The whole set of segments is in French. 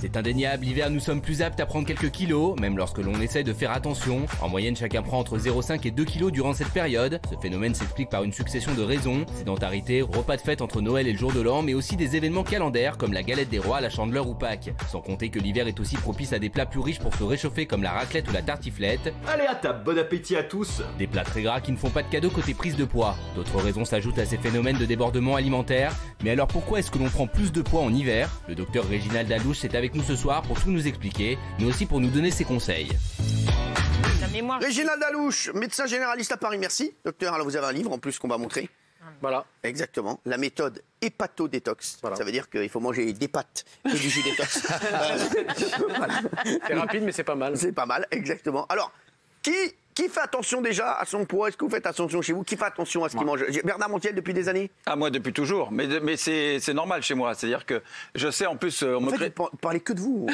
C'est indéniable, l'hiver nous sommes plus aptes à prendre quelques kilos, même lorsque l'on essaie de faire attention. En moyenne, chacun prend entre 0,5 et 2 kilos durant cette période. Ce phénomène s'explique par une succession de raisons. Sédentarité, repas de fête entre Noël et le jour de l'an, mais aussi des événements calendaires comme la galette des rois, la Chandeleur ou Pâques. Sans compter que l'hiver est aussi propice à des plats plus riches pour se réchauffer comme la raclette ou la tartiflette. Allez à table, bon appétit à tous. Des plats très gras qui ne font pas de cadeau côté prise de poids. D'autres raisons s'ajoutent à ces phénomènes de débordement alimentaire. Mais alors pourquoi est-ce que l'on prend plus de poids en hiver? Le docteur Réginald Dalouche est avec nous ce soir pour tout nous expliquer, mais aussi pour nous donner ses conseils. Réginald Dalouche, médecin généraliste à Paris, merci. Docteur, alors vous avez un livre en plus qu'on va montrer. Voilà. Exactement, la méthode hépato-détox. Voilà. Ça veut dire qu'il faut manger des pâtes et du jus détox. Voilà. C'est rapide, mais c'est pas mal. C'est pas mal, exactement. Alors, qui fait attention déjà à son poids? Est-ce que vous faites attention chez vous? Qui fait attention à ce qu'il mange? Bernard Montiel, depuis des années? Ah, moi, depuis toujours. Mais c'est normal chez moi. C'est-à-dire que je sais, en plus... Vous parlez que de vous.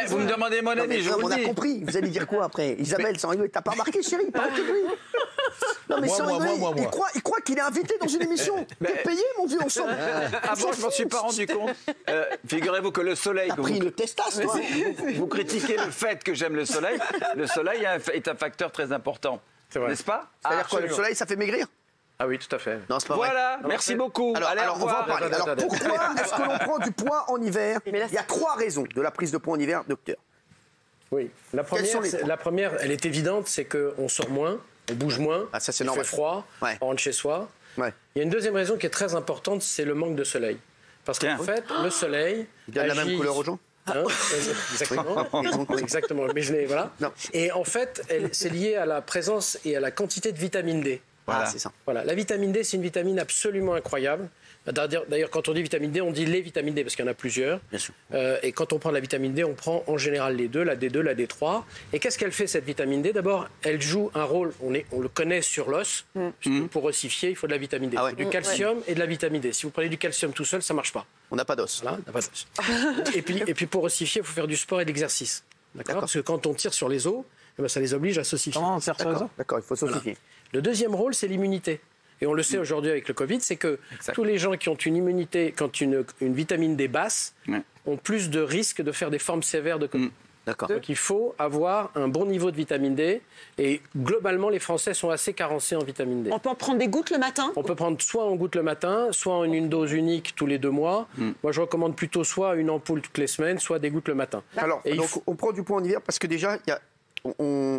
Vous me demandez mon avis, je vous le dis. On a compris. Vous allez dire quoi après? Isabelle, sans rigoler. T'as pas remarqué, chérie? Parle que de lui. Non, mais sans rigoler. Il croit qu'il est invité dans une émission. T'es payé, mon vieux, ensemble. Ah bon, je m'en suis pas rendu compte. Figurez-vous que le soleil... T'as pris le testasse, toi. Vous critiquez le fait que j'aime le soleil. Le soleil est un facteur très important. N'est-ce pas? C'est-à-dire quoi, le soleil, ça fait maigrir? Ah oui, tout à fait. Non, c'est pas vrai. Voilà, merci beaucoup. Alors, on va en parler. Alors, pourquoi est-ce que l'on prend du poids en hiver? Il y a 3 raisons de la prise de poids en hiver, docteur. Oui, la première, elle est évidente, c'est qu'on sort moins, on bouge moins, ça, c'est il normal. fait froid, on rentre chez soi. Ouais. Il y a une deuxième raison qui est très importante, c'est le manque de soleil. Parce qu'en fait, le soleil... Il donne la même couleur aux gens? Hein, exactement. Exactement. Mais voilà. Non. Et en fait, c'est lié à la présence et à la quantité de vitamine D. Voilà, c'est ça. Voilà. La vitamine D, c'est une vitamine absolument incroyable. D'ailleurs, quand on dit vitamine D, on dit les vitamines D parce qu'il y en a plusieurs. Bien sûr. Et quand on prend la vitamine D, on prend en général les deux, la D2, la D3. Et qu'est-ce qu'elle fait, cette vitamine D? D'abord, elle joue un rôle, on le connaît sur l'os. Pour ossifier, il faut de la vitamine D. Du calcium et de la vitamine D. Si vous prenez du calcium tout seul, ça ne marche pas. On n'a pas d'os. Voilà, on n'a pas d'os. et puis, pour ossifier, il faut faire du sport et de l'exercice. D'accord. Parce que quand on tire sur les os, ça les oblige à s'ossifier. Comment on tire sur les os? D'accord, il faut s'ossifier. Voilà. Le deuxième rôle, c'est l'immunité. Et on le sait aujourd'hui avec le Covid, c'est que tous les gens qui ont une immunité, quand une vitamine D basse, ont plus de risques de faire des formes sévères de Covid. D'accord. Donc il faut avoir un bon niveau de vitamine D. Et globalement, les Français sont assez carencés en vitamine D. On peut en prendre des gouttes le matin? On peut prendre soit en gouttes le matin, soit en une dose unique tous les 2 mois. Moi, je recommande plutôt soit une ampoule toutes les semaines, soit des gouttes le matin. Alors, donc, on prend du poids en hiver parce que déjà, il y a...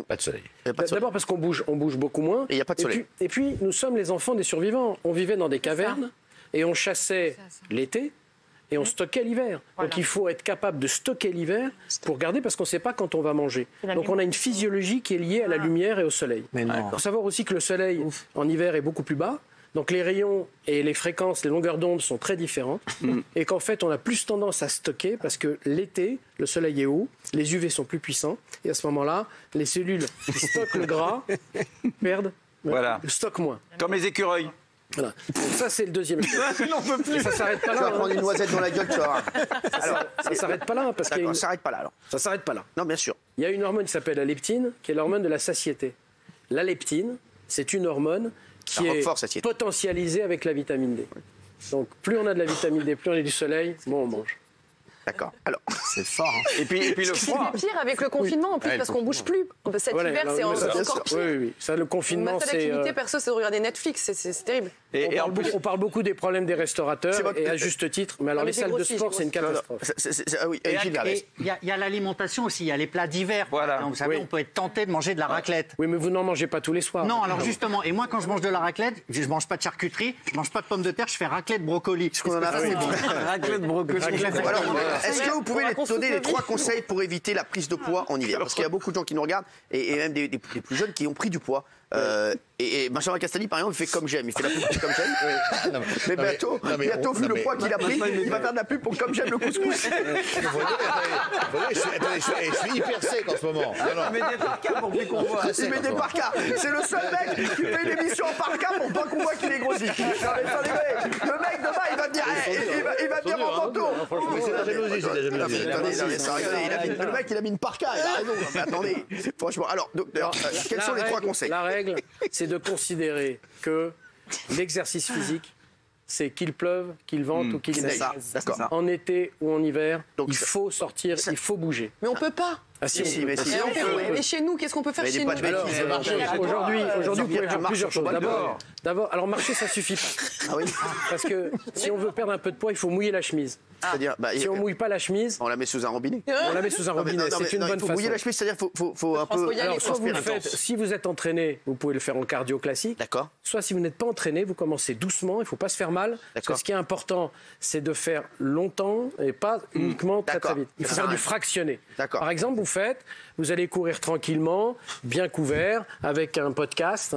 Pas de soleil. D'abord parce qu'on bouge beaucoup moins. Et il n'y a pas de soleil. Et puis, nous sommes les enfants des survivants. On vivait dans des cavernes et on chassait l'été et on stockait l'hiver. Voilà. Donc il faut être capable de stocker l'hiver pour garder parce qu'on ne sait pas quand on va manger. Donc on a une physiologie qui est liée à la lumière et au soleil. Il faut savoir aussi que le soleil en hiver est beaucoup plus bas. Donc les rayons et les fréquences, les longueurs d'onde sont très différentes et qu'en fait on a plus tendance à stocker parce que l'été, le soleil est haut, les UV sont plus puissants et à ce moment-là, les cellules qui stockent le gras perdent, stockent moins. Comme les écureuils. Voilà. Donc ça c'est le deuxième. Non, on peut plus. Ça s'arrête pas là. Tu vas prendre une noisette dans la gueule, tu vois. Alors, ça s'arrête pas là parce ça s'arrête pas là alors. Ça s'arrête pas là. Non, bien sûr. Il y a une hormone qui s'appelle la leptine, qui est l'hormone de la satiété. La leptine, c'est une hormone qui est potentialisée avec la vitamine D. Donc plus on a de la vitamine D, plus on a du soleil, moins on mange. D'accord. Alors, c'est fort. Hein. Et puis le froid. C'est pire avec le confinement en plus parce qu'on bouge plus. Cet hiver, c'est encore pire. Oui. Ça, le confinement, ma seule activité perso, c'est de regarder Netflix. C'est terrible. On parle beaucoup des problèmes des restaurateurs et à juste titre. Mais alors les salles de sport, c'est une catastrophe. Il y a l'alimentation aussi. Il y a les plats d'hiver. Voilà. Donc, vous savez, on peut être tenté de manger de la raclette. Oui, mais vous n'en mangez pas tous les soirs. Non, alors justement. Et moi, quand je mange de la raclette, je ne mange pas de charcuterie, je ne mange pas de pommes de terre, je fais raclette brocoli. Raclette brocoli. Est-ce que vous pouvez donner les 3 conseils pour éviter la prise de poids en hiver? Parce qu'il y a beaucoup de gens qui nous regardent et même des plus jeunes qui ont pris du poids. Et Benjamin Castaldi, par exemple, il fait comme j'aime. Il fait la pub pour comme j'aime. Mais bientôt, vu le poids qu'il a pris, il va faire de la pub pour comme j'aime le couscous. Je suis hyper sec en ce moment. Il met des parkas pour plus qu'on voit. Il met des parkas. C'est le seul mec qui fait une émission en parka pour pas qu'on voit qu'il est grossi. Le mec demain, il va venir en manteau. C'est la jalousie, c'est la jalousie. Le mec, il a mis une parka. Il a raison. Mais attendez, franchement. Alors, docteur, quels sont les 3 conseils? La règle, c'est de considérer que l'exercice physique c'est qu'il pleuve, qu'il vente ou qu'il neige. D'accord. En été ou en hiver, Donc, il faut sortir, il faut bouger. Mais on peut pas. Ah si, mais si. Mais chez nous, qu'est-ce qu'on peut faire Mais chez des nous pas de bêtises. Aujourd'hui, vous pouvez faire plusieurs choses. D'abord, Alors marcher, ça suffit pas. Ah oui. Parce que si on veut perdre un peu de poids, il faut mouiller la chemise. C'est-à-dire, Si on mouille pas la chemise, on la met sous un robinet. on la met sous un robinet. C'est une bonne Il faut façon. mouiller la chemise, c'est-à-dire faut un peu. Alors, soit vous le transpirer. faites, si vous êtes entraîné, vous pouvez le faire en cardio classique. D'accord. Soit si vous n'êtes pas entraîné, vous commencez doucement, il ne faut pas se faire mal. Parce que ce qui est important, c'est de faire longtemps et pas uniquement très très vite. Il faut faire du fractionné. D'accord. Par exemple, vous allez courir tranquillement, bien couvert, avec un podcast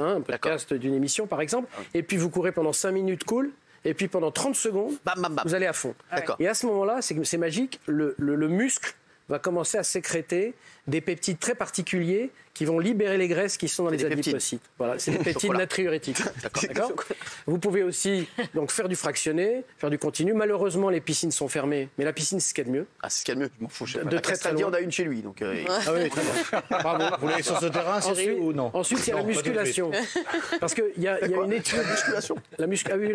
d'une émission par exemple, et puis vous courez pendant 5 minutes cool. Et puis pendant 30 secondes, Bam, bam, bam. vous allez à fond. D'accord. Et à ce moment-là, c'est magique, le muscle va commencer à sécréter des peptides très particuliers qui vont libérer les graisses qui sont dans les adipocytes. Voilà, c'est des peptides natriurétiques. D'accord. Vous pouvez aussi donc faire du fractionné, faire du continu. Malheureusement, les piscines sont fermées, mais la piscine, c'est ce qu'il y a de mieux. Ah, c'est ce qu'il y a de mieux. Je m'en fous. De très très loin. On a une chez lui, donc. Ah oui, très bien. Bravo. Vous voulez aller sur ce terrain, sérieux ou non? Ensuite, il y a la musculation. Parce qu'il y a une étude. La musculation. La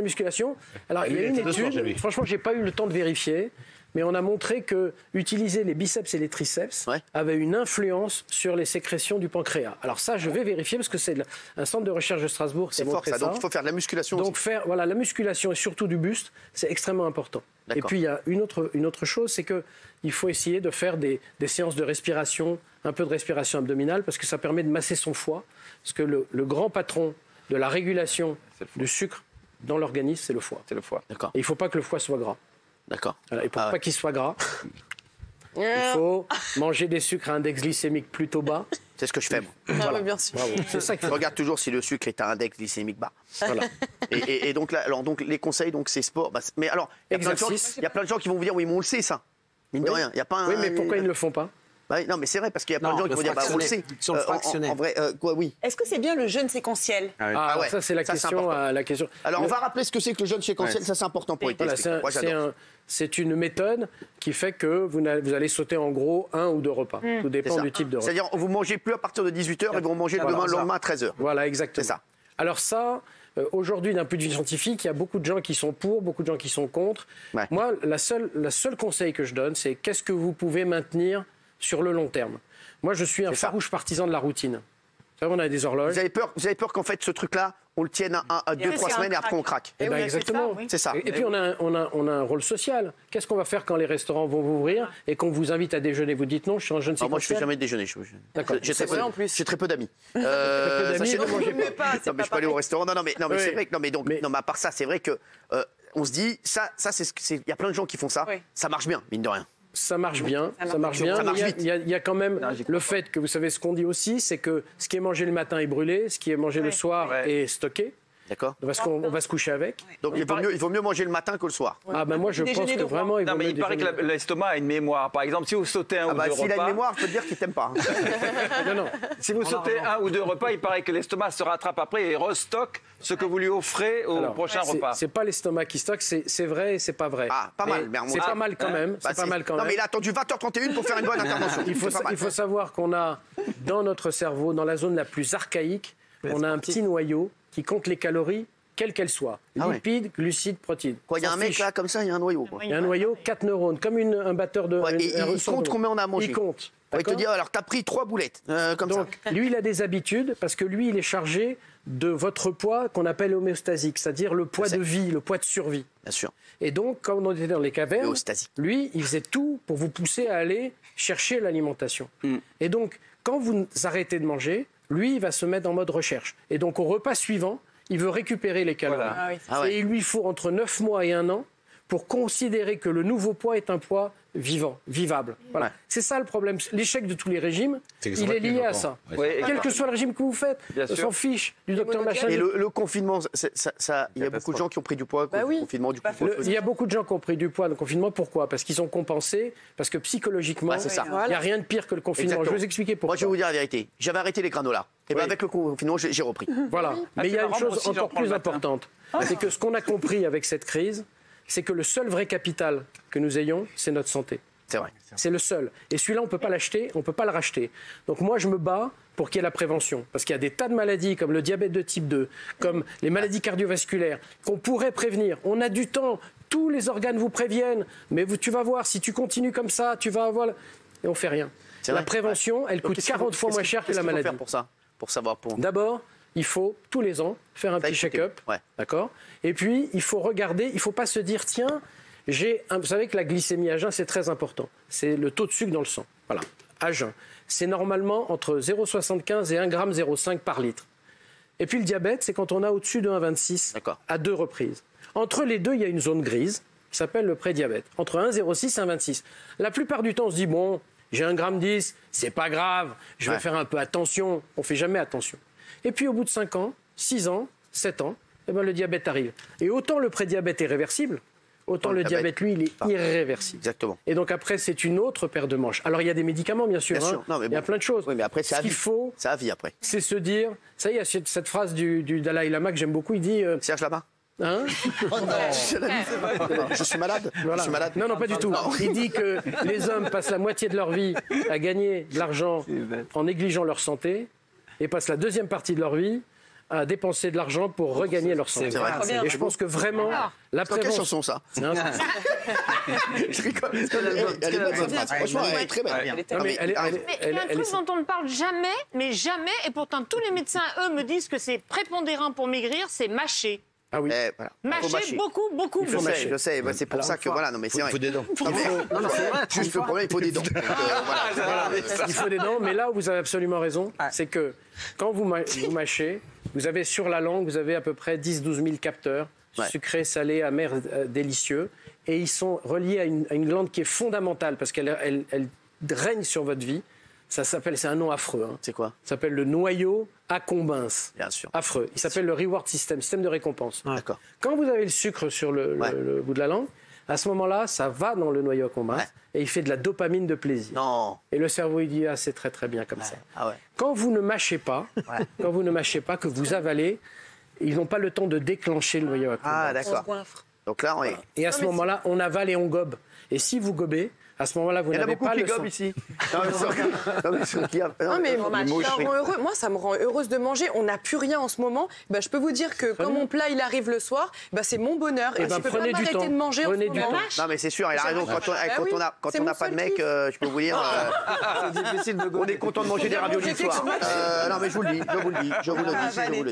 musculation. Alors, il y a une étude. Franchement, j'ai pas eu le temps de vérifier. Mais on a montré que utiliser les biceps et les triceps avait une influence sur les sécrétions du pancréas. Alors ça, je vais vérifier parce que c'est un centre de recherche de Strasbourg qui a montré ça. Donc il faut faire de la musculation. Donc la musculation et surtout du buste, c'est extrêmement important. Et puis il y a une autre chose, c'est que il faut essayer de faire des séances de respiration, un peu de respiration abdominale, parce que ça permet de masser son foie. Parce que le grand patron de la régulation du sucre dans l'organisme, c'est le foie. C'est le foie. D'accord. Et il ne faut pas que le foie soit gras. D'accord. Voilà, et pour pas qu'il soit gras, il faut manger des sucres à index glycémique plutôt bas. C'est ce que je fais, moi. Voilà. Bien sûr. Bravo. C'est ça qu'il Je faut. regarde toujours si le sucre est à index glycémique bas. Voilà. Et donc, là, donc les conseils, donc c'est sport. Mais alors, il y a plein de gens qui vont vous dire, oui, mais on le sait, ça. Mine de rien. Il y a pas un. Oui, mais pourquoi ils ne le font pas? Non, mais c'est vrai, parce qu'il y a plein de gens qui vont dire, on le sait. Sur le fractionné. En vrai, oui. Est-ce que c'est bien le jeûne séquentiel? Ah ouais, ça c'est la question. Alors, on va rappeler ce que c'est que le jeûne séquentiel, ça c'est important pour être expliqué. Moi, j'adore. C'est une méthode qui fait que vous allez sauter en gros 1 ou 2 repas. Tout dépend du type de repas. C'est-à-dire, vous ne mangez plus à partir de 18h et vous mangez le lendemain à 13h. Voilà, exactement. C'est ça. Alors ça, aujourd'hui, d'un point de vue scientifique, il y a beaucoup de gens qui sont pour, beaucoup de gens qui sont contre. Ouais. Moi, la seule conseil que je donne, c'est qu'est-ce que vous pouvez maintenir sur le long terme. Moi, je suis un farouche partisan de la routine. Vous savez, on a des horloges. Vous avez peur qu'en fait, ce truc-là, on le tienne 2-3 semaines et après on craque. Eh ben, exactement. C'est ça. Et puis on a un rôle social. Qu'est-ce qu'on va faire quand les restaurants vont ouvrir et qu'on vous invite à déjeuner? Vous dites non, je suis en jeûne séquentiel. Moi, je ne fais jamais déjeuner. D'accord. J'ai très peu d'amis. d'amis, Non, mais mais je peux aller au restaurant. Non, mais c'est vrai que non, mais à part ça, c'est vrai que on se dit ça, il y a plein de gens qui font ça. Ça marche bien, mine de rien. Ça marche bien, ça marche bien. Il y a quand même le fait que vous savez ce qu'on dit aussi, c'est que ce qui est mangé le matin est brûlé, ce qui est mangé le soir est stocké. D'accord. Parce qu'on va se coucher avec. Donc il vaut mieux manger le matin que le soir. Ah ben moi je pense que vraiment il vaut mieux il paraît que l'estomac a une mémoire. Par exemple, si vous sautez un ou deux repas. S'il a une mémoire, je peux te dire qu'il t'aime pas. Non. Si vous sautez 1 ou 2 repas, il paraît que l'estomac se rattrape après et restocke ce que vous lui offrez au prochain repas. C'est pas l'estomac qui stocke, c'est vrai et c'est pas vrai. Ah, pas mal. C'est pas mal quand même. Non, mais il a attendu 20h31 pour faire une bonne intervention. Il faut savoir qu'on a dans notre cerveau, dans la zone la plus archaïque, on a un petit noyau qui compte les calories, quelles qu'elles soient. Lipides, glucides, protéines. Il y a un mec là, comme ça, il y a un noyau. Il y a un noyau, 4 neurones, comme un batteur de. Il compte combien on a mangé. Il compte. Il te dit, alors, t'as pris 3 boulettes, comme ça. Donc, lui, il a des habitudes, parce que lui, il est chargé de votre poids qu'on appelle homéostasique, c'est-à-dire le poids de vie, le poids de survie. Bien sûr. Et donc, quand on était dans les cavernes, lui, il faisait tout pour vous pousser à aller chercher l'alimentation. Et donc, quand vous arrêtez de manger, lui, il va se mettre en mode recherche. Et donc, au repas suivant, il veut récupérer les calories. Voilà. Et il lui faut entre 9 mois et 1 an pour considérer que le nouveau poids est un poids vivable. Voilà. C'est ça le problème. L'échec de tous les régimes, il est lié à ça. Quel que soit le régime que vous faites, on s'en fiche du docteur Machin. Et le confinement, il y a beaucoup de gens qui ont pris du poids au confinement. Il y a beaucoup de gens qui ont pris du poids dans le confinement. Pourquoi? Parce qu'ils ont compensé, parce que psychologiquement, il n'y a rien de pire que le confinement. Exactement. Je vais vous expliquer pourquoi. Moi, je vais vous dire la vérité. J'avais arrêté les granolas. Et bien avec le confinement, j'ai repris. Voilà. Mais il y a une chose encore plus importante. C'est que ce qu'on a compris avec cette crise, c'est que le seul vrai capital que nous ayons, c'est notre santé. C'est vrai. C'est le seul. Et celui-là, on ne peut pas l'acheter, on ne peut pas le racheter. Donc moi, je me bats pour qu'il y ait la prévention. Parce qu'il y a des tas de maladies, comme le diabète de type 2, comme les maladies cardiovasculaires, qu'on pourrait prévenir. On a du temps, tous les organes vous préviennent. Mais tu vas voir, si tu continues comme ça, tu vas avoir... Et on ne fait rien. La prévention, elle coûte 40 fois moins cher que la maladie. Qu'est-ce qu'il faut faire pour ça? Pour savoir pour... D'abord, il faut tous les ans faire un petit check-up. Ouais. D'accord. Et puis, il faut regarder, il ne faut pas se dire, tiens... Vous savez que la glycémie à jeun, c'est très important. C'est le taux de sucre dans le sang. Voilà, à jeun. C'est normalement entre 0,75 et 1,05 g par litre. Et puis le diabète, c'est quand on a au-dessus de 1,26 à 2 reprises. Entre les deux, il y a une zone grise qui s'appelle le prédiabète. Entre 1,06 et 1,26. La plupart du temps, on se dit, bon, j'ai 1,10 g, c'est pas grave, je vais faire un peu attention. On ne fait jamais attention. Et puis au bout de 5 ans, 6 ans, 7 ans, eh ben, le diabète arrive. Et autant le prédiabète est réversible, autant le diabète, lui, il est irréversible. Exactement. Et donc après, c'est une autre paire de manches. Alors il y a des médicaments, bien sûr. Non, mais il y a plein de choses. Oui, mais après, ce qu'il faut, ça a vie après. c'est se dire... Ça y est, cette phrase du Dalai Lama que j'aime beaucoup, il dit... Serge Lama. Hein? Oh non. Je suis malade. Voilà. Je suis malade. Non, pas du tout. Il dit que les hommes passent la moitié de leur vie à gagner de l'argent en négligeant leur santé et passent la deuxième partie de leur vie à dépenser de l'argent pour regagner leur santé. C'est vrai. Et je pense que vraiment, la prévention... Quelle chanson, ça? Je rigole. Elle est belle, cette phrase. Franchement, elle est très belle. Mais il y a un truc dont on ne parle jamais, mais jamais, et pourtant tous les médecins, eux, me disent que c'est prépondérant pour maigrir, c'est mâcher. Ah oui. Voilà. Mâcher beaucoup. Je sais. C'est pour ça que voilà. Non, mais c'est vrai. Il faut des dents. Non, c'est vrai. Juste le problème, il faut des dents. Il faut des dents, mais là où vous avez absolument raison, c'est que quand vous mâchez, vous avez sur la langue, vous avez à peu près 10-12 000 capteurs, sucrés, salés, amers, délicieux, et ils sont reliés à une glande qui est fondamentale parce qu'elle règne sur votre vie. Ça s'appelle, c'est un nom affreux. C'est quoi? Ça s'appelle le noyau accumbens. Bien sûr. Affreux. Il s'appelle le reward system, système de récompense. D'accord. Quand vous avez le sucre sur le bout de la langue, à ce moment-là, ça va dans le noyau accumbens et il fait de la dopamine de plaisir. Non. Et le cerveau, il dit, c'est très très bien comme ça. Ah ouais. Quand vous ne mâchez pas, que vous avalez, ils n'ont pas le temps de déclencher le noyau accumbens. Ah d'accord. Donc là, on est... Et à ce moment-là, on avale et on gobe. Et si vous gobez, à ce moment-là, vous n'avez pas le sang. ici. Non, mais moi, ça me rend heureuse de manger. On n'a plus rien en ce moment. Bah, je peux vous dire que quand mon plat il arrive le soir, bah, c'est mon bonheur. Et je ne peux pas m'arrêter de manger en ce moment. Non, mais c'est sûr, il a raison. Quand on n'a pas de mec, je peux vous dire, c'est difficile de on est content de manger des raviolis le soir. Non, mais je vous le dis.